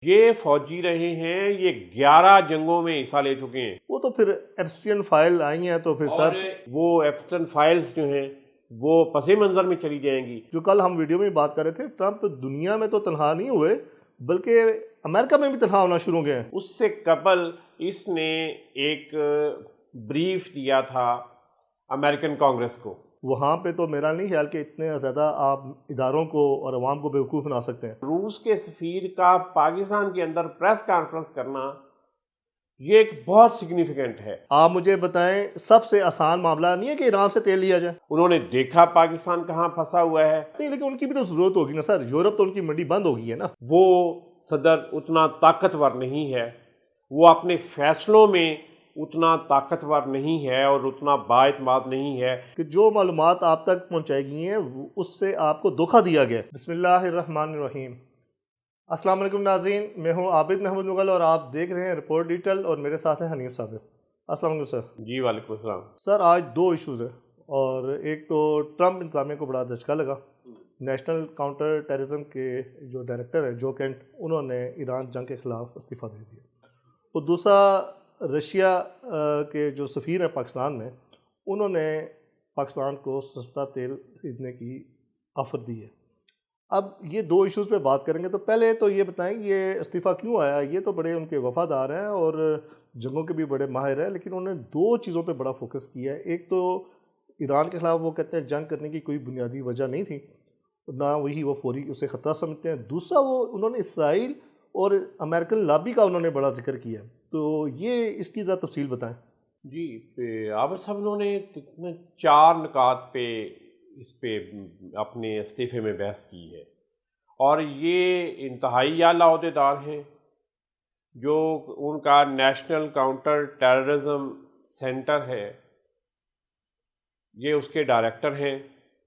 یہ فوجی رہے ہیں، یہ 11 جنگوں میں حصہ لے چکے ہیں۔ وہ تو پھر ایپسٹین فائل آئی ہیں تو پھر اور وہ ایپسٹین فائلز جو ہیں وہ پس منظر میں چلی جائیں گی۔ جو کل ہم ویڈیو میں بات کر رہے تھے، ٹرمپ دنیا میں تو تنہا نہیں ہوئے بلکہ امریکہ میں بھی تنہا ہونا شروع ہو گئے ہیں۔ اس سے قبل اس نے ایک بریف دیا تھا امریکن کانگریس کو۔ وہاں پہ تو میرا نہیں خیال کہ اتنے زیادہ آپ اداروں کو اور عوام کو بیوقوف بنا سکتے ہیں۔ روس کے سفیر کا پاکستان کے اندر پریس کانفرنس کرنا یہ ایک بہت سگنیفیکنٹ ہے۔ آپ مجھے بتائیں، سب سے آسان معاملہ نہیں ہے کہ ایران سے تیل لیا جائے؟ انہوں نے دیکھا پاکستان کہاں پھنسا ہوا ہے۔ نہیں، لیکن ان کی بھی تو ضرورت ہوگی نا سر، یورپ تو ان کی منڈی بند ہو گئی ہے نا۔ وہ صدر اتنا طاقتور نہیں ہے، وہ اپنے فیصلوں میں اتنا طاقتور نہیں ہے اور اتنا بااعتماد نہیں ہے کہ جو معلومات آپ تک پہنچائی گئی ہیں اس سے آپ کو دھوکہ دیا گیا۔ بسم اللہ الرحمن الرحیم۔ السلام علیکم ناظرین، میں ہوں عابد محمود مغل اور آپ دیکھ رہے ہیں رپورٹ ڈیٹیل، اور میرے ساتھ ہیں حنیف صابر۔ السلام علیکم سر۔ جی وعلیکم السلام۔ سر آج دو ایشوز ہیں، اور ایک تو ٹرمپ انتظامیہ کو بڑا دھچکا لگا۔ نیشنل کاؤنٹر ٹیررزم کے جو ڈائریکٹر ہیں جو کینٹ، انہوں نے ایران جنگ کے خلاف استعفیٰ دے دیا۔ اور دوسرا رشیا کے جو سفیر ہیں پاکستان میں، انہوں نے پاکستان کو سستا تیل خریدنے کی آفر دی ہے۔ اب یہ دو ایشوز پہ بات کریں گے، تو پہلے تو یہ بتائیں یہ استعفیٰ کیوں آیا؟ یہ تو بڑے ان کے وفادار ہیں اور جنگوں کے بھی بڑے ماہر ہیں، لیکن انہوں نے دو چیزوں پہ بڑا فوکس کیا ہے۔ ایک تو ایران کے خلاف وہ کہتے ہیں جنگ کرنے کی کوئی بنیادی وجہ نہیں تھی، نہ وہی وہ فوری اسے خطرہ سمجھتے ہیں۔ دوسرا وہ انہوں نے اسرائیل اور امریکن لابی کا انہوں نے بڑا ذکر کیا ہے، تو یہ اس کی ذرا تفصیل بتائیں۔ جی عابد صاحب، انہوں نے 4 نکات پہ اس پہ اپنے استعفے میں بحث کی ہے، اور یہ انتہائی اعلیٰ عہدیدار ہیں۔ جو ان کا نیشنل کاؤنٹر ٹیررزم سینٹر ہے، یہ اس کے ڈائریکٹر ہیں۔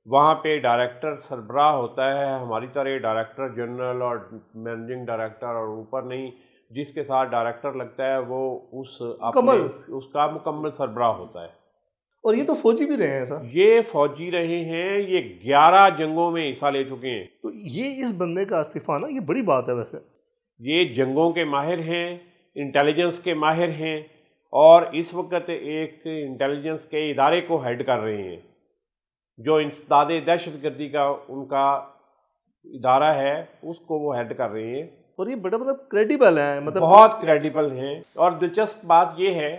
وہاں پہ ڈائریکٹر سربراہ ہوتا ہے ہماری طرح ڈائریکٹر جنرل اور مینیجنگ ڈائریکٹر، اور اوپر نہیں، جس کے ساتھ ڈائریکٹر لگتا ہے وہ اس کا مکمل سربراہ ہوتا ہے۔ اور یہ تو فوجی بھی رہے ہیں سر۔ یہ فوجی رہے ہیں، یہ 11 جنگوں میں حصہ لے چکے ہیں۔ تو یہ اس بندے کا استعفیٰ نا، یہ بڑی بات ہے ویسے۔ یہ جنگوں کے ماہر ہیں، انٹیلیجنس کے ماہر ہیں، اور اس وقت ایک انٹیلیجنس کے ادارے کو ہیڈ کر رہے ہیں، جو انسداد دہشت گردی کا ان کا ادارہ ہے، اس کو وہ ہیڈ کر رہے ہیں۔ اور یہ بڑا کریڈیبل ہے، بہت کریڈیبل ہیں۔ اور دلچسپ بات یہ ہے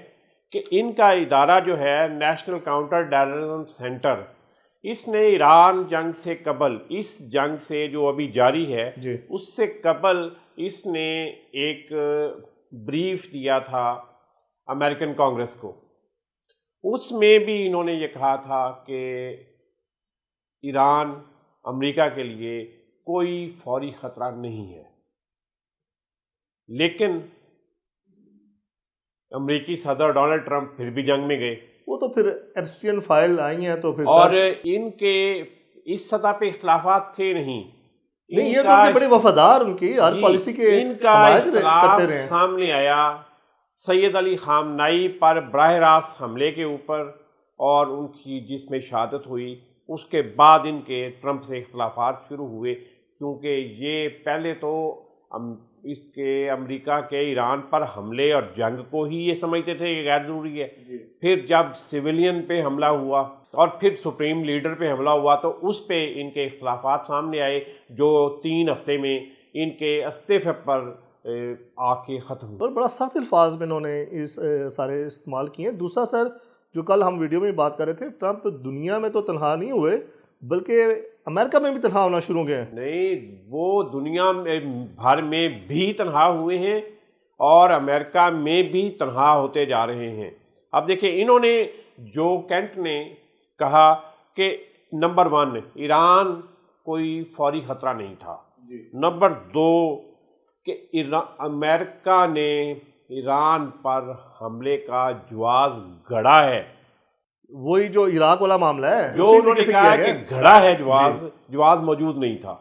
کہ ان کا ادارہ جو ہے نیشنل کاؤنٹر ٹیررزم سینٹر، اس نے ایران جنگ سے قبل، اس جنگ سے جو ابھی جاری ہے اس سے قبل اس نے ایک بریف دیا تھا امریکن کانگریس کو۔ اس میں بھی انہوں نے یہ کہا تھا کہ ایران امریکہ کے لیے کوئی فوری خطرہ نہیں ہے، لیکن امریکی صدر ڈونلڈ ٹرمپ پھر بھی جنگ میں گئے۔ وہ تو پھر ایپسٹین فائل آئی ہیں تو پھر اور ان کے اس سطح پہ اختلافات تھے نہیں، یہ تو بڑے وفادار ان کی ہر پالیسی کے ان کا اختلاف سامنے آیا سید علی خامنائی پر براہ راست حملے کے اوپر، اور ان کی جس میں شہادت ہوئی، اس کے بعد ان کے ٹرمپ سے اختلافات شروع ہوئے، کیونکہ یہ پہلے تو اس کے امریکہ کے ایران پر حملے اور جنگ کو ہی یہ سمجھتے تھے کہ غیر ضروری ہے۔ پھر جب سویلین پہ حملہ ہوا اور پھر سپریم لیڈر پہ حملہ ہوا، تو اس پہ ان کے اختلافات سامنے آئے، جو 3 ہفتے میں ان کے استعفے پر آ کے ختم ہوئے۔ اور بڑا سخت الفاظ میں انہوں نے اس سارے استعمال کیے ہیں۔ دوسرا سر، جو کل ہم ویڈیو میں بات کر رہے تھے، ٹرمپ دنیا میں تو تنہا نہیں ہوئے بلکہ امریکہ میں بھی تنہا ہونا شروع ہو گئے ہیں۔ نہیں، وہ دنیا بھر میں بھی تنہا ہوئے ہیں اور امریکہ میں بھی تنہا ہوتے جا رہے ہیں۔ اب دیکھیں، انہوں نے جو کینٹ نے کہا کہ نمبر 1 ایران کوئی فوری خطرہ نہیں تھا، نمبر 2 کہ امریکہ نے ایران پر حملے کا جواز گھڑا ہے۔ وہی جو عراق والا معاملہ ہے، جو انہوں نے کہا کہ گھڑا ہے جواز موجود نہیں تھا،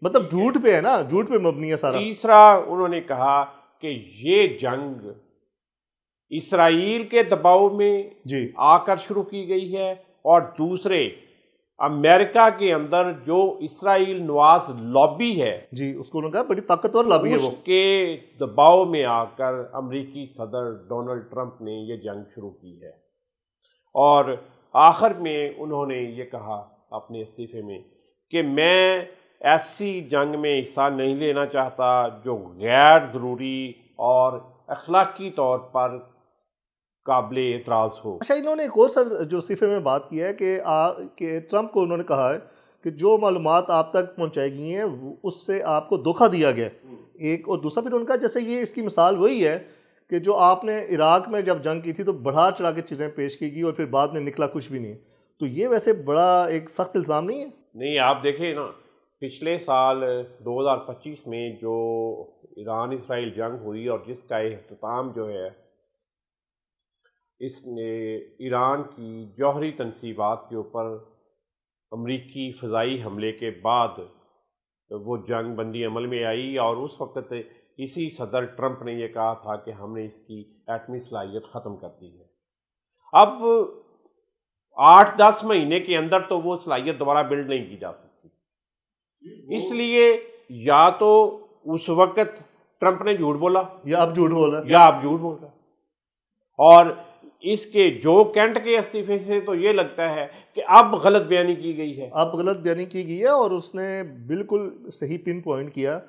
مطلب جھوٹ پہ ہے نا، جھوٹ پہ مبنی ہے سارا۔ تیسرا انہوں نے کہا کہ یہ جنگ اسرائیل کے دباؤ میں آ کر شروع کی گئی ہے، اور دوسرے امریکہ کے اندر جو اسرائیل نواز لابی ہے جی، اس کو انہوں نے کہا بڑی طاقتور لابی ہے وہ. اس کے دباؤ میں آ کر امریکی صدر ڈونلڈ ٹرمپ نے یہ جنگ شروع کی ہے، اور آخر میں انہوں نے یہ کہا اپنے استعفے میں کہ میں ایسی جنگ میں حصہ نہیں لینا چاہتا جو غیر ضروری اور اخلاقی طور پر قابل اعتراض ہو. اچھا، انہوں نے ایک اور سر جو استعفے میں بات کی ہے کہ ٹرمپ کو انہوں نے کہا ہے کہ جو معلومات آپ تک پہنچائی گئی ہیں اس سے آپ کو دھوکہ دیا گیا ہے. ایک اور دوسرا پھر ان کا جیسے یہ اس کی مثال وہی ہے کہ جو آپ نے عراق میں جب جنگ کی تھی تو بڑھا چڑھا کے چیزیں پیش کی گئی اور پھر بعد میں نکلا کچھ بھی نہیں. تو یہ ویسے بڑا ایک سخت الزام نہیں ہے؟ نہیں، آپ دیکھیں نا، پچھلے سال 2025 میں جو ایران اسرائیل جنگ ہوئی اور جس کا اختتام جو ہے اس نے ایران کی جوہری تنصیبات کے اوپر امریکی فضائی حملے کے بعد وہ جنگ بندی عمل میں آئی، اور اس وقت اسی صدر ٹرمپ نے یہ کہا تھا کہ ہم نے اس کی ایٹمی صلاحیت ختم کر دی ہے. اب 8-10 مہینے کے اندر تو وہ صلاحیت دوبارہ بلڈ نہیں کی جا سکتی. اس لیے یا تو اس وقت ٹرمپ نے جھوٹ بولا یا اب جھوٹ بولا اور اس کے جو کینٹ کے استعفے سے تو یہ لگتا ہے کہ اب غلط بیانی کی گئی ہے. اب غلط بیانی کی گئی ہے، اور اس نے بالکل صحیح پن پوائنٹ کیا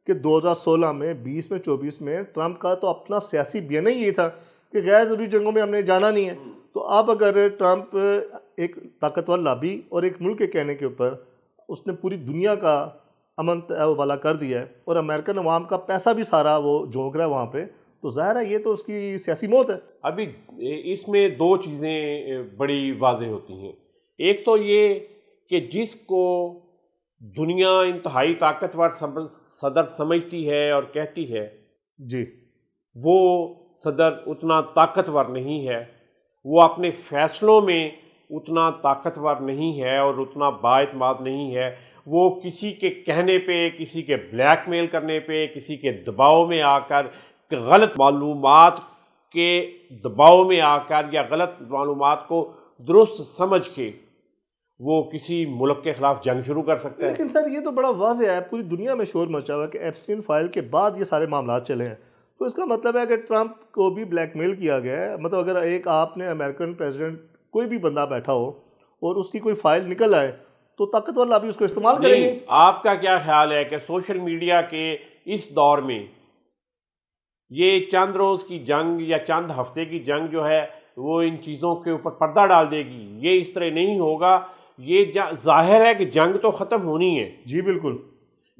کہ 2016 میں 20 میں 24 میں ٹرمپ کا تو اپنا سیاسی بیانہ ہی یہ تھا کہ غیر ضروری جنگوں میں ہم نے جانا نہیں ہے. تو اب اگر ٹرمپ ایک طاقتور لابی اور ایک ملک کے کہنے کے اوپر اس نے پوری دنیا کا امن والا کر دیا ہے اور امریکن عوام کا پیسہ بھی سارا وہ جھونک رہا ہے وہاں پہ، تو ظاہر ہے یہ تو اس کی سیاسی موت ہے. ابھی اس میں دو چیزیں بڑی واضح ہوتی ہیں. ایک تو یہ کہ جس کو دنیا انتہائی طاقتور صدر سمجھتی ہے اور کہتی ہے جی، وہ صدر اتنا طاقتور نہیں ہے، وہ اپنے فیصلوں میں اتنا طاقتور نہیں ہے اور اتنا بااعتماد نہیں ہے. وہ کسی کے کہنے پہ، کسی کے بلیک میل کرنے پہ، کسی کے دباؤ میں آ کر، غلط معلومات کے دباؤ میں آ کر یا غلط معلومات کو درست سمجھ کے وہ کسی ملک کے خلاف جنگ شروع کر سکتا ہے. لیکن سر یہ تو بڑا واضح ہے، پوری دنیا میں شور مچا ہوا ہے کہ ایپسٹین فائل کے بعد یہ سارے معاملات چلے ہیں. تو اس کا مطلب ہے کہ ٹرمپ کو بھی بلیک میل کیا گیا ہے. مطلب اگر ایک آپ نے امریکن پریزیڈنٹ کوئی بھی بندہ بیٹھا ہو اور اس کی کوئی فائل نکل آئے تو طاقتور لابی اس کو استعمال کریں گے. آپ کا کیا خیال ہے کہ سوشل میڈیا کے اس دور میں یہ چند روز کی جنگ یا چند ہفتے کی جنگ جو ہے وہ ان چیزوں کے اوپر پردہ ڈال دے گی؟ یہ اس طرح نہیں ہوگا. یہ ظاہر ہے کہ جنگ تو ختم ہونی ہے. جی بالکل،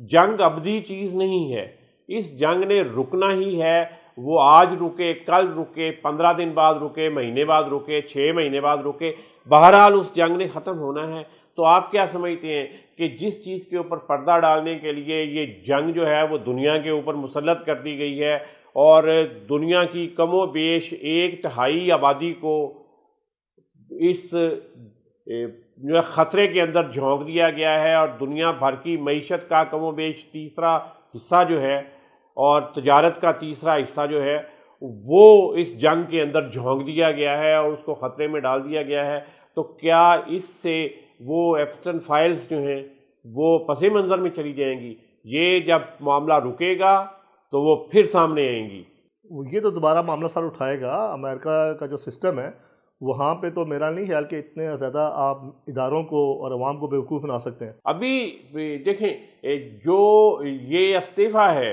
جنگ ابدی چیز نہیں ہے، اس جنگ نے رکنا ہی ہے. وہ آج رکے، کل رکے، 15 دن بعد رکے، مہینے بعد رکے، 6 مہینے بعد رکے، بہرحال اس جنگ نے ختم ہونا ہے. تو آپ کیا سمجھتے ہیں کہ جس چیز کے اوپر پردہ ڈالنے کے لیے یہ جنگ جو ہے وہ دنیا کے اوپر مسلط کر دی گئی ہے اور دنیا کی کم و بیش 1/3 آبادی کو اس جو خطرے کے اندر جھونک دیا گیا ہے، اور دنیا بھر کی معیشت کا کم و بیش تیسرا حصہ جو ہے اور تجارت کا تیسرا حصہ جو ہے وہ اس جنگ کے اندر جھونک دیا گیا ہے اور اس کو خطرے میں ڈال دیا گیا ہے؟ تو کیا اس سے وہ ایپسٹین فائلز جو ہیں وہ پس منظر میں چلی جائیں گی؟ یہ جب معاملہ رکے گا تو وہ پھر سامنے آئیں گی. یہ تو دوبارہ معاملہ سر اٹھائے گا. امریکہ کا جو سسٹم ہے وہاں پہ تو میرا نہیں خیال کہ اتنے زیادہ آپ اداروں کو اور عوام کو بیوقوف بنا سکتے ہیں. ابھی دیکھیں جو یہ استعفیٰ ہے،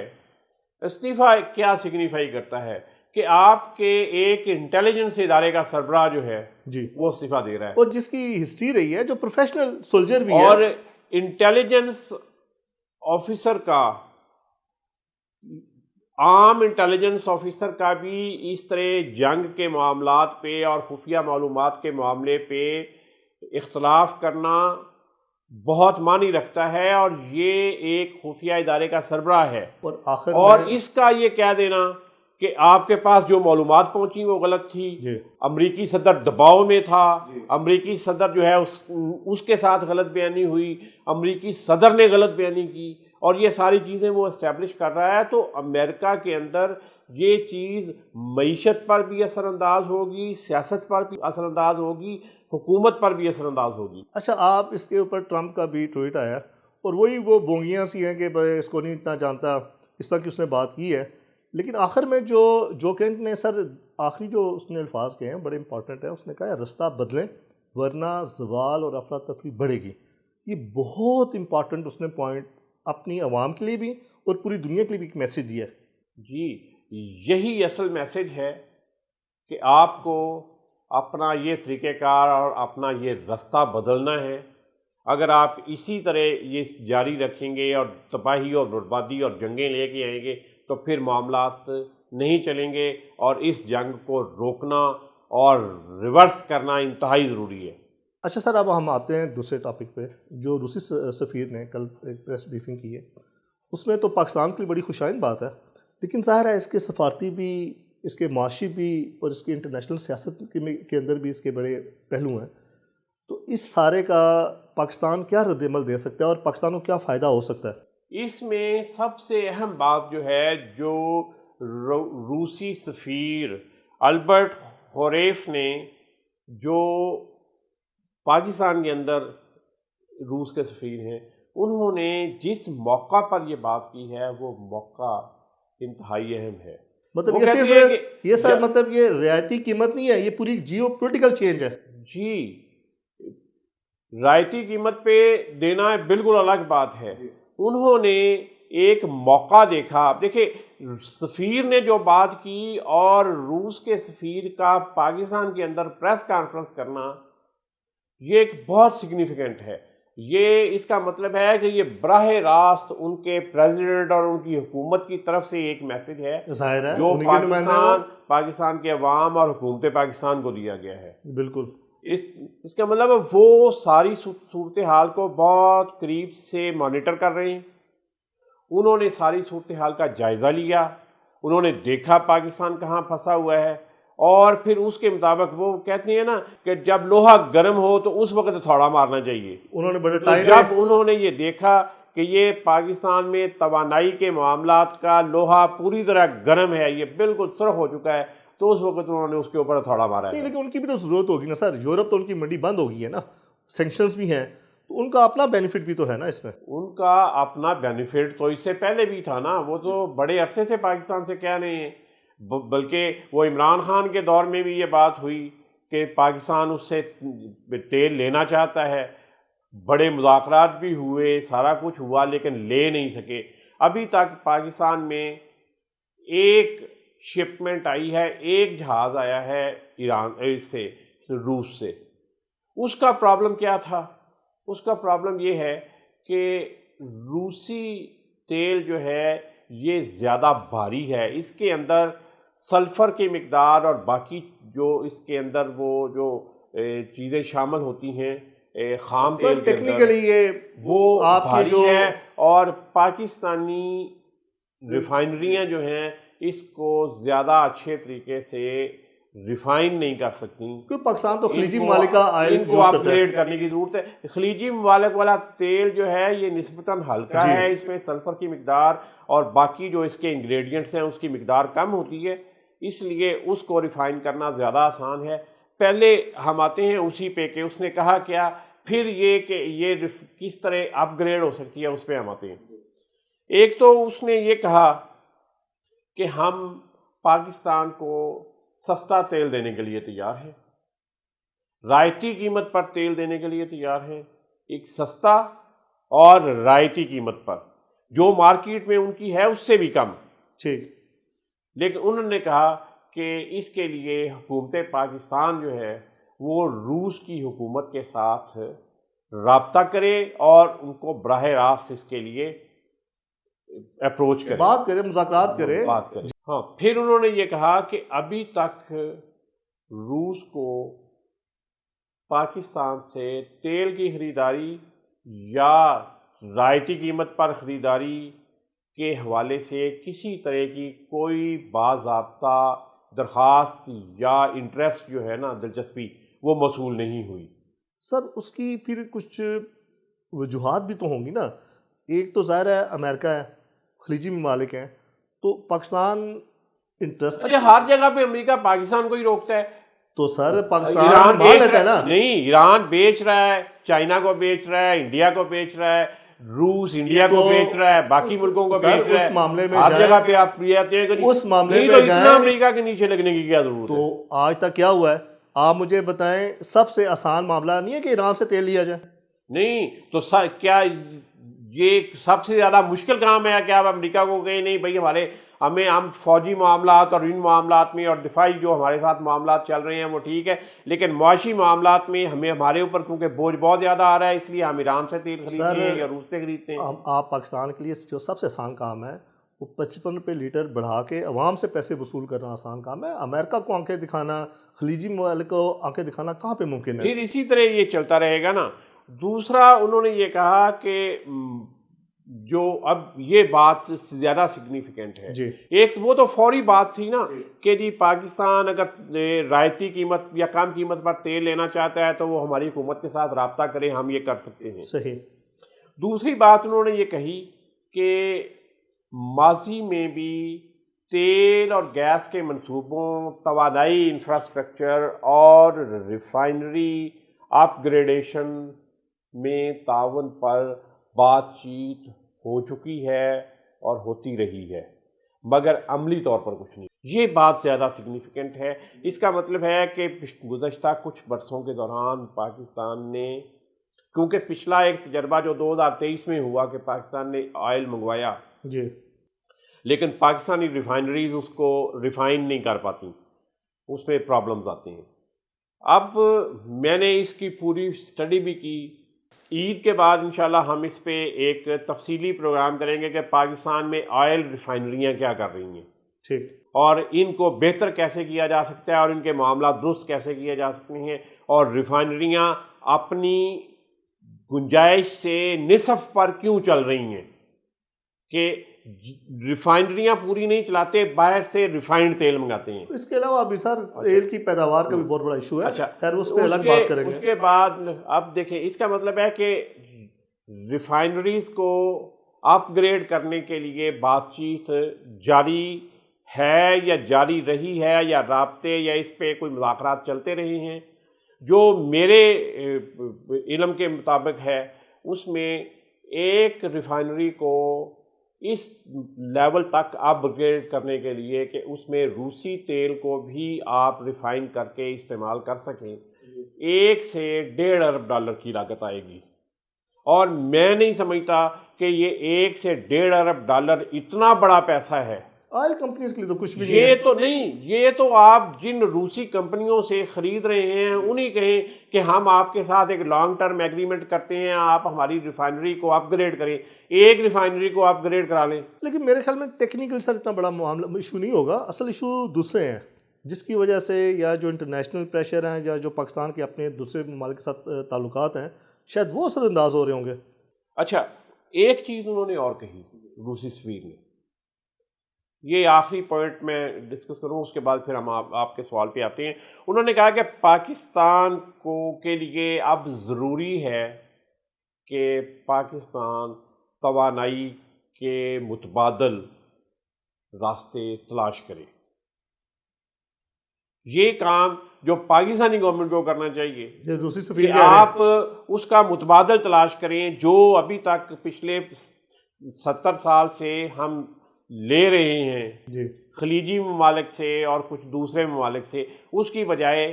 استعفیٰ کیا سگنیفائی کرتا ہے کہ آپ کے ایک انٹیلیجنس ادارے کا سربراہ جو ہے جی وہ استعفیٰ دے رہا ہے، اور جس کی ہسٹری رہی ہے، جو پروفیشنل سولجر بھی ہے. اور انٹیلیجنس آفیسر کا، عام انٹیلیجنس آفیسر کا بھی اس طرح جنگ کے معاملات پہ اور خفیہ معلومات کے معاملے پہ اختلاف کرنا بہت معنی رکھتا ہے، اور یہ ایک خفیہ ادارے کا سربراہ ہے. اور اس کا یہ کہہ دینا کہ آپ کے پاس جو معلومات پہنچی وہ غلط تھی، امریکی صدر دباؤ میں تھا، امریکی صدر جو ہے اس کے ساتھ غلط بیانی ہوئی، امریکی صدر نے غلط بیانی کی، اور یہ ساری چیزیں وہ اسٹیبلش کر رہا ہے، تو امریکہ کے اندر یہ چیز معیشت پر بھی اثر انداز ہوگی، سیاست پر بھی اثر انداز ہوگی، حکومت پر بھی اثر انداز ہوگی۔ اچھا، آپ اس کے اوپر ٹرمپ کا بھی ٹویٹ آیا اور وہی وہ بونگیاں سی ہیں کہ بھائی اس کو نہیں اتنا جانتا، اس طرح کی اس نے بات کی ہے، لیکن آخر میں جو کینٹ نے سر آخری جو اس نے الفاظ کہے ہیں بڑے امپورٹنٹ ہیں، اس نے کہا ہے رستہ بدلیں ورنہ زوال اور افراتفری بڑھے گی۔ یہ بہت امپورٹنٹ اس نے پوائنٹ اپنی عوام کے لیے بھی اور پوری دنیا کے لیے بھی ایک میسیج دیا ہے۔ جی، یہی اصل میسج ہے کہ آپ کو اپنا یہ طریقہ کار اور اپنا یہ رستہ بدلنا ہے۔ اگر آپ اسی طرح یہ جاری رکھیں گے اور تباہی اور بربادی اور جنگیں لے کے آئیں گے تو پھر معاملات نہیں چلیں گے، اور اس جنگ کو روکنا اور ریورس کرنا انتہائی ضروری ہے۔ اچھا سر، اب ہم آتے ہیں دوسرے ٹاپک پہ۔ جو روسی سفیر نے کل ایک پریس بریفنگ کی ہے، اس میں تو پاکستان کے لیے بڑی خوشائند بات ہے، لیکن ظاہر ہے اس کے سفارتی بھی، اس کے معاشی بھی اور اس کی انٹرنیشنل سیاست کے اندر بھی اس کے بڑے پہلو ہیں۔ تو اس سارے کا پاکستان کیا رد عمل دے سکتا ہے اور پاکستان کو کیا فائدہ ہو سکتا ہے؟ اس میں سب سے اہم بات جو ہے، جو روسی سفیر البرٹ خوریف نے جو پاکستان کے اندر روس کے سفیر ہیں، انہوں نے جس موقع پر یہ بات کی ہے وہ موقع انتہائی اہم ہے۔ مطلب یہ سر مطلب یہ رعایتی قیمت نہیں ہے، یہ پوری جیو پولیٹیکل چینج ہے۔ جی، رعایتی قیمت پہ دینا بالکل الگ بات ہے۔ انہوں نے ایک موقع دیکھا۔ دیکھیں، سفیر نے جو بات کی اور روس کے سفیر کا پاکستان کے اندر پریس کانفرنس کرنا، یہ ایک بہت سگنیفیکنٹ ہے۔ یہ اس کا مطلب ہے کہ یہ براہ راست ان کے پریزیڈنٹ اور ان کی حکومت کی طرف سے ایک میسج ہے جو پاکستان کے عوام اور حکومت پاکستان کو دیا گیا ہے۔ بالکل، اس کا مطلب وہ ساری صورتحال کو بہت قریب سے مانیٹر کر رہے ہیں۔ انہوں نے ساری صورتحال کا جائزہ لیا، انہوں نے دیکھا پاکستان کہاں پھنسا ہوا ہے، اور پھر اس کے مطابق وہ کہتے ہیں نا کہ جب لوہا گرم ہو تو اس وقت تھوڑا مارنا چاہیے۔ انہوں نے بڑے جب انہوں نے یہ دیکھا کہ یہ پاکستان میں توانائی کے معاملات کا لوہا پوری طرح گرم ہے، یہ بالکل سرخ ہو چکا ہے، تو اس وقت انہوں نے اس کے اوپر تھوڑا مارا ہے۔ لیکن ان کی بھی تو ضرورت ہوگی نا سر، یورپ تو ان کی منڈی بند ہوگی ہے نا، سینکشنز بھی ہیں، تو ان کا اپنا بینیفٹ بھی تو ہے نا اس میں۔ ان کا اپنا بینیفٹ تو اس سے پہلے بھی تھا نا، وہ تو بڑے عرصے سے پاکستان سے کہہ رہے ہیں، بلکہ وہ عمران خان کے دور میں بھی یہ بات ہوئی کہ پاکستان اس سے تیل لینا چاہتا ہے، بڑے مذاکرات بھی ہوئے، سارا کچھ ہوا، لیکن لے نہیں سکے۔ ابھی تک پاکستان میں ایک شپمنٹ آئی ہے، ایک جہاز آیا ہے ایران سے، روس سے۔ اس کا پرابلم کیا تھا؟ اس کا پرابلم یہ ہے کہ روسی تیل جو ہے یہ زیادہ بھاری ہے، اس کے اندر سلفر کی مقدار اور باقی جو اس کے اندر وہ جو چیزیں شامل ہوتی ہیں خام تیل کے اندر، وہ بھاری ہے، اور پاکستانی ریفائنریاں جو ہیں اس کو زیادہ اچھے طریقے سے ریفائن نہیں کر سکتی، کیونکہ پاکستان تو خلیجی ممالک کا آئل ان کو اپ گریڈ کرنے کی ضرورت ہے۔ خلیجی ممالک والا تیل جو ہے یہ نسبتاً ہلکا ہے، اس میں سلفر کی مقدار اور باقی جو اس کے انگریڈینٹس ہیں اس کی مقدار کم ہوتی ہے، اس لیے اس کو ریفائن کرنا زیادہ آسان ہے۔ پہلے ہم آتے ہیں اسی پہ کہ اس نے کہا کیا، پھر یہ کہ یہ کس طرح اپ گریڈ ہو سکتی ہے، اس پہ ہم آتے ہیں۔ ایک تو اس نے یہ کہا کہ ہم پاکستان کو سستا تیل دینے کے لیے تیار ہیں، رعایتی قیمت پر تیل دینے کے لیے تیار ہیں، ایک سستا اور رعایتی قیمت پر جو مارکیٹ میں ان کی ہے اس سے بھی کم، ٹھیک۔ لیکن انہوں نے کہا کہ اس کے لیے حکومت پاکستان جو ہے وہ روس کی حکومت کے ساتھ رابطہ کرے اور ان کو براہ راست اس کے لیے اپروچ کرے، بات کرے، مذاکرات کرے۔ ہاں، پھر انہوں نے یہ کہا کہ ابھی تک روس کو پاکستان سے تیل کی خریداری یا رعایتی قیمت پر خریداری کے حوالے سے کسی طرح کی کوئی باضابطہ درخواست یا انٹرسٹ جو ہے نا، دلچسپی، وہ موصول نہیں ہوئی۔ سر اس کی پھر کچھ وجوہات بھی تو ہوں گی نا، ایک تو ظاہر ہے امریکہ ہے، خلیجی ممالک ہیں، تو پاکستان انٹرسٹ. اچھا ہر جگہ پہ امریکہ پاکستان کو ہی روکتا ہے. تو سر پاکستان ایران مان بیچ لیتا ہے رہا نا. ہے، نہیں ایران بیچ رہا ہے، چائنا کو بیچ رہا ہے، انڈیا کو بیچ رہا ہے، روس انڈیا کو بیچ رہا ہے، باقی ملکوں کو بیچ رہا ہے. اس معاملے میں ہر جگہ پہ آپ یہ آتے ہیں کہ اس معاملے نہیں میں تو اتنا جائیں امریکہ کے نیچے لگنے کی کیا ضرورت ہے. تو آج تک کیا ہوا ہے آپ مجھے بتائیں. سب سے آسان معاملہ نہیں ہے کہ ایران سے تیل لیا جائے. نہیں تو کیا یہ سب سے زیادہ مشکل کام ہے کہ آپ امریکہ کو کہیں نہیں بھائی ہم فوجی معاملات اور ان معاملات میں اور دفاعی جو ہمارے ساتھ معاملات چل رہے ہیں وہ ٹھیک ہے، لیکن معاشی معاملات میں ہمارے اوپر کیونکہ بوجھ بہت زیادہ آ رہا ہے، اس لیے ہم ایران سے تیل خریدتے ہیں یا روس سے خریدتے ہیں. آپ پاکستان کے لیے جو سب سے آسان کام ہے وہ 55 روپے لیٹر بڑھا کے عوام سے پیسے وصول کرنا آسان کام ہے. امریکہ کو آنکھیں دکھانا، خلیجی ممالک کو آنکھیں دکھانا کہاں پہ ممکن ہے؟ پھر اسی طرح یہ چلتا رہے گا نا. دوسرا انہوں نے یہ کہا کہ جو اب یہ بات زیادہ سگنیفیکنٹ ہے، جی ایک وہ تو فوری بات تھی نا کہ جی پاکستان اگر رعایتی قیمت یا کم قیمت پر تیل لینا چاہتا ہے تو وہ ہماری حکومت کے ساتھ رابطہ کرے، ہم یہ کر سکتے ہیں. صحیح. دوسری بات انہوں نے یہ کہی کہ ماضی میں بھی تیل اور گیس کے منصوبوں، توانائی انفراسٹرکچر اور ریفائنری اپ گریڈیشن میں تعاون پر بات چیت ہو چکی ہے اور ہوتی رہی ہے، مگر عملی طور پر کچھ نہیں. یہ بات زیادہ سگنیفیکنٹ ہے. اس کا مطلب ہے کہ گزشتہ کچھ برسوں کے دوران پاکستان نے، کیونکہ پچھلا ایک تجربہ جو 2023 میں ہوا کہ پاکستان نے آئل منگوایا جی لیکن پاکستانی ریفائنریز اس کو ریفائن نہیں کر پاتی، اس میں پرابلمز آتے ہیں. اب میں نے اس کی پوری اسٹڈی بھی کی. عید کے بعد انشاءاللہ ہم اس پہ ایک تفصیلی پروگرام کریں گے کہ پاکستان میں آئل ریفائنریاں کیا کر رہی ہیں، ٹھیک، اور ان کو بہتر کیسے کیا جا سکتا ہے اور ان کے معاملات درست کیسے کیے جا سکتے ہیں، اور ریفائنریاں اپنی گنجائش سے نصف پر کیوں چل رہی ہیں کہ ریفائنریاں پوری نہیں چلاتے، باہر سے ریفائنڈ تیل منگاتے ہیں. اس کے علاوہ ابھی سر تیل کی پیداوار کا بھی بہت بڑا ایشو ہے. اچھا خیر اس پہ الگ بات کریں گے. اس کے بعد اب دیکھیں اس کا مطلب ہے کہ ریفائنریز کو اپ گریڈ کرنے کے لیے بات چیت جاری ہے یا جاری رہی ہے یا رابطے یا اس پہ کوئی مذاکرات چلتے رہے ہیں. جو میرے علم کے مطابق ہے اس میں ایک ریفائنری کو اس لیول تک اپ گریڈ کرنے کے لیے کہ اس میں روسی تیل کو بھی آپ ریفائن کر کے استعمال کر سکیں، 1 سے 1.5 ارب ڈالر کی لاگت آئے گی. اور میں نہیں سمجھتا کہ یہ 1 سے 1.5 ارب ڈالر اتنا بڑا پیسہ ہے. آئل کمپنیز کے لیے تو کچھ بھی یہ تو نہیں، یہ تو آپ جن روسی کمپنیوں سے خرید رہے ہیں انہیں کہیں کہ ہم آپ کے ساتھ ایک لانگ ٹرم ایگریمنٹ کرتے ہیں، آپ ہماری ریفائنری کو اپ گریڈ کریں، ایک ریفائنری کو اپ گریڈ کرا لیں. لیکن میرے خیال میں ٹیکنیکل سر اتنا بڑا معاملہ ایشو نہیں ہوگا. اصل ایشو دوسرے ہیں جس کی وجہ سے یا جو انٹرنیشنل پریشر ہیں یا جو پاکستان کے اپنے دوسرے ممالک کے ساتھ تعلقات ہیں شاید وہ اثر انداز ہو رہے ہوں گے. اچھا ایک چیز انہوں نے اور کہی روسی سفیر نے، یہ آخری پوائنٹ میں ڈسکس کروں اس کے بعد پھر ہم آپ کے سوال پہ آتے ہیں. انہوں نے کہا کہ پاکستان کے لیے اب ضروری ہے کہ پاکستان توانائی کے متبادل راستے تلاش کرے. یہ کام جو پاکستانی گورنمنٹ کو کرنا چاہیے روسی سفیر کہ آپ اس کا متبادل تلاش کریں. جو ابھی تک پچھلے 70 سال سے ہم لے رہے ہیں جی خلیجی ممالک سے اور کچھ دوسرے ممالک سے، اس کی بجائے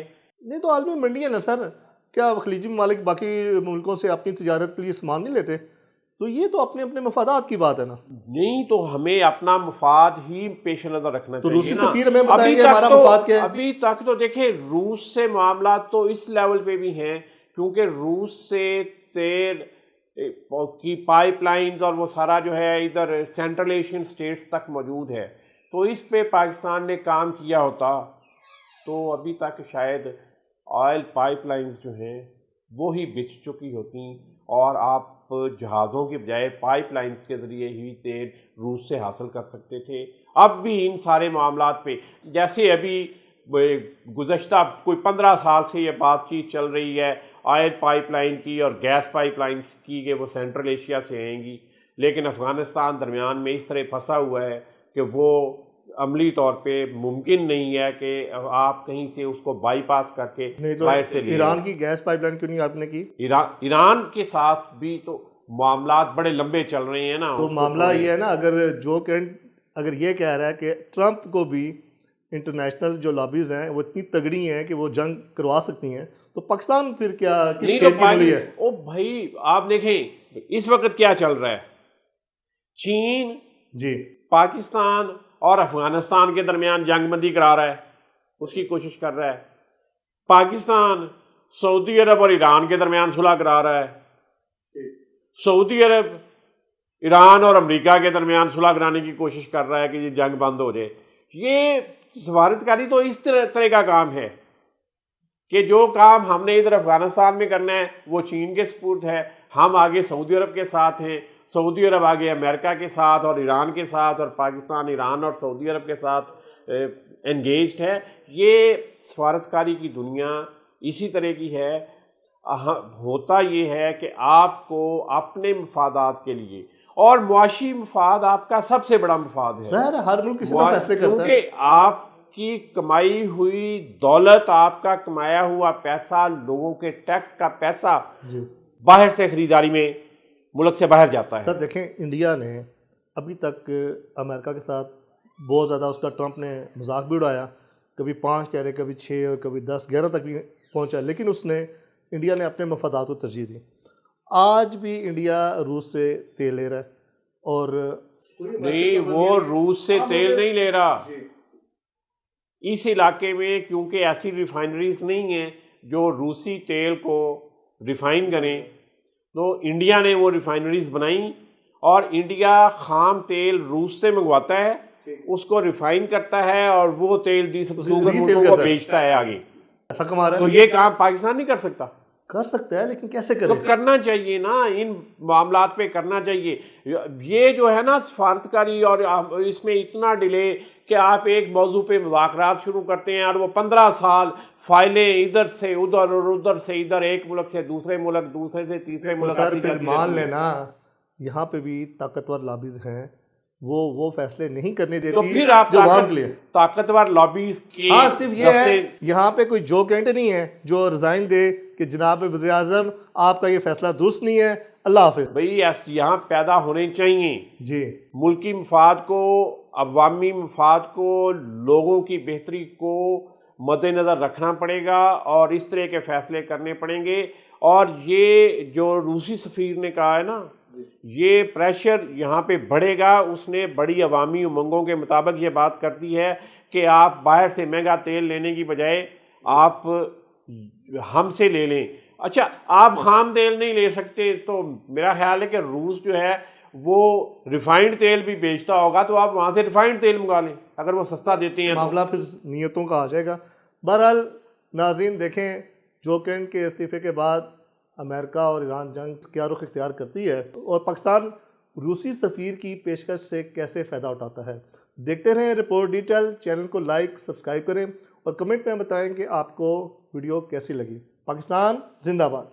نہیں تو عالمی منڈیاں نا سر، کیا خلیجی ممالک باقی ملکوں سے اپنی تجارت کے لیے سامان نہیں لیتے؟ تو یہ تو اپنے اپنے مفادات کی بات ہے نا. نہیں تو ہمیں اپنا مفاد ہی پیش نظر رکھنا تو چاہیے. روسی سفیر ہمیں بتائیں گے ہمارا مفاد کیا ہے. ابھی تک تو دیکھیں روس سے معاملات تو اس لیول پہ بھی ہیں کیونکہ روس سے تیل کی پائپ لائنز اور وہ سارا جو ہے ادھر سینٹرل ایشین سٹیٹس تک موجود ہے. تو اس پہ پاکستان نے کام کیا ہوتا تو ابھی تک شاید آئل پائپ لائنز جو ہیں وہ ہی بچ چکی ہوتی اور آپ جہازوں کے بجائے پائپ لائنز کے ذریعے ہی تیل روس سے حاصل کر سکتے تھے. اب بھی ان سارے معاملات پہ جیسے ابھی گزشتہ کوئی 15 سال سے یہ بات چیت چل رہی ہے آئل پائپ لائن کی اور گیس پائپ لائنز کی کہ وہ سینٹرل ایشیا سے آئیں گی، لیکن افغانستان درمیان میں اس طرح پھنسا ہوا ہے کہ وہ عملی طور پہ ممکن نہیں ہے کہ آپ کہیں سے اس کو بائی پاس کر کے باہر سے لے ایران کی گیس پائپ لائن کیوں نہیں آپ نے کی؟ ایران کے ساتھ بھی تو معاملات بڑے لمبے چل رہے ہیں نا. تو معاملہ یہ ہے نا، اگر یہ کہہ رہا ہے کہ ٹرمپ کو بھی انٹرنیشنل جو لابیز ہیں وہ اتنی تگڑی ہیں کہ وہ جنگ کروا سکتی ہیں، تو پاکستان پھر کیا کس کھیت کی ملی ہے؟ او بھائی آپ دیکھیں اس وقت کیا چل رہا ہے. چین جی پاکستان اور افغانستان کے درمیان جنگ بندی کرا رہا ہے، اس کی کوشش کر رہا ہے. پاکستان سعودی عرب اور ایران کے درمیان صلح کرا رہا ہے. سعودی عرب ایران اور امریکہ کے درمیان صلح کرانے کی کوشش کر رہا ہے کہ یہ جنگ بند ہو جائے. یہ سفارتکاری تو اس طرح کا کام ہے کہ جو کام ہم نے ادھر افغانستان میں کرنا ہے وہ چین کے سپرد ہے، ہم آگے سعودی عرب کے ساتھ ہیں، سعودی عرب آگے امریکہ کے ساتھ اور ایران کے ساتھ، اور پاکستان ایران اور سعودی عرب کے ساتھ انگیجڈ ہے. یہ سفارتکاری کی دنیا اسی طرح کی ہے. ہوتا یہ ہے کہ آپ کو اپنے مفادات کے لیے، اور معاشی مفاد آپ کا سب سے بڑا مفاد ہے. ظاہر ہے ہر ملک کسی طرح فیصلے کرتا ہے، کیونکہ آپ کی کمائی ہوئی دولت، آپ کا کمایا ہوا پیسہ، لوگوں کے ٹیکس کا پیسہ باہر سے خریداری میں ملک سے باہر جاتا ہے. سر دیکھیں انڈیا نے ابھی تک امریکہ کے ساتھ بہت زیادہ اس کا ٹرمپ نے مذاق بھی اڑایا، کبھی 5 کہہ رہے، کبھی 6 اور کبھی 10 11 تک بھی پہنچا، لیکن انڈیا نے اپنے مفادات کو ترجیح دی. آج بھی انڈیا روس سے تیل لے رہا ہے، اور نہیں وہ روس سے تیل نہیں لے رہا. اس علاقے میں کیونکہ ایسی ریفائنریز نہیں ہیں جو روسی تیل کو ریفائن کریں، تو انڈیا نے وہ ریفائنریز بنائیں، اور انڈیا خام تیل روس سے منگواتا ہے، اس کو ریفائن کرتا ہے، اور وہ تیل دوسرے ملکوں کو بیچتا ہے آگے. ایسا کما رہا ہے. تو یہ کام پاکستان نہیں کر سکتا. کر سکتا ہے لیکن کیسے کرے؟ تو کرنا چاہیے نا، ان معاملات پہ کرنا چاہیے. یہ جو ہے نا سفارتکاری، اور اس میں اتنا ڈیلے کہ آپ ایک موضوع پہ مذاکرات شروع کرتے ہیں اور وہ 15 سال فائلیں ادھر سے ادھر اور ادھر سے ادھر، ایک ملک سے دوسرے ملک، دوسرے سے تیسرے ملک. سر پھر مان لینا یہاں پہ بھی طاقتور لابیز ہیں، وہ فیصلے نہیں کرنے دیتی. تو پھر آپ طاقتور لابیز کے، ہاں صرف یہ ہے یہاں پہ کوئی جو کینٹ نہیں ہے جو ریزائن دے کہ جناب وزیر اعظم آپ کا یہ فیصلہ درست نہیں ہے، اللہ حافظ. بھئی یہاں پیدا ہونے چاہیے جی ملکی مفاد کو، عوامی مفاد کو، لوگوں کی بہتری کو مد نظر رکھنا پڑے گا، اور اس طرح کے فیصلے کرنے پڑیں گے. اور یہ جو روسی سفیر نے کہا ہے نا، یہ پریشر یہاں پہ بڑھے گا. اس نے بڑی عوامی امنگوں کے مطابق یہ بات کر دی ہے کہ آپ باہر سے مہنگا تیل لینے کی بجائے آپ ہم سے لے لیں. اچھا آپ خام تیل نہیں لے سکتے تو میرا خیال ہے کہ روس جو ہے وہ ریفائنڈ تیل بھی بیچتا ہوگا، تو آپ وہاں سے ریفائنڈ تیل منگا لیں اگر وہ سستا دیتے ہیں. معاملہ پھر نیتوں کا آ جائے گا. بہرحال ناظرین دیکھیں جو کینٹ کے استعفے کے بعد امریکہ اور ایران جنگ کیا رخ اختیار کرتی ہے، اور پاکستان روسی سفیر کی پیشکش سے کیسے فائدہ اٹھاتا ہے. دیکھتے رہیں رپورٹ ڈیٹیل. چینل کو لائک سبسکرائب کریں اور کمنٹ میں بتائیں کہ آپ کو ویڈیو کیسی لگی. پاکستان زندہ باد.